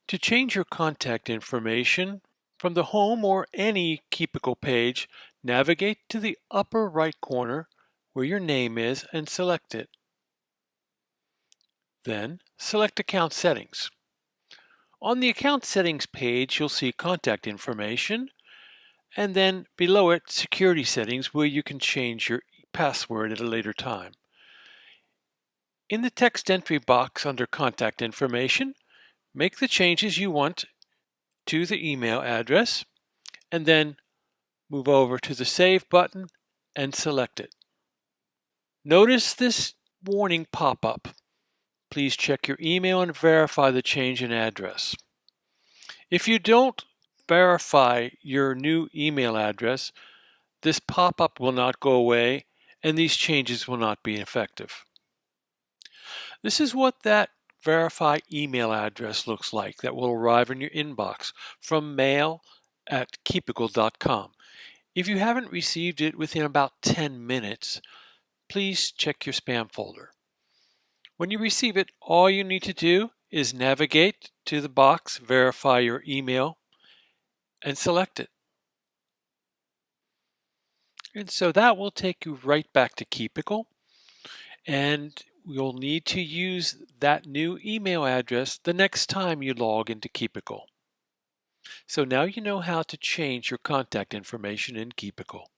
To change your contact information from the home or any Keepical page, navigate to the upper right corner where your name is and select it. Then select Account Settings. On the Account Settings page, you'll see Contact Information, and then below it, Security Settings, where you can change your password at a later time. In the text entry box under Contact Information, make the changes you want to the email address, and then move over to the Save button and select it. Notice this warning pop up. Please check your email and verify the change in address. If you don't verify your new email address, this pop-up will not go away and these changes will not be effective. This is what that verify email address looks like that will arrive in your inbox from mail@keepical.com. If you haven't received it within about 10 minutes, please check your spam folder. When you receive it, all you need to do is navigate to the box, verify your email, and select it. And so that will take you right back to Keepical, and you'll need to use that new email address the next time you log into Keepical. So now you know how to change your contact information in Keepical.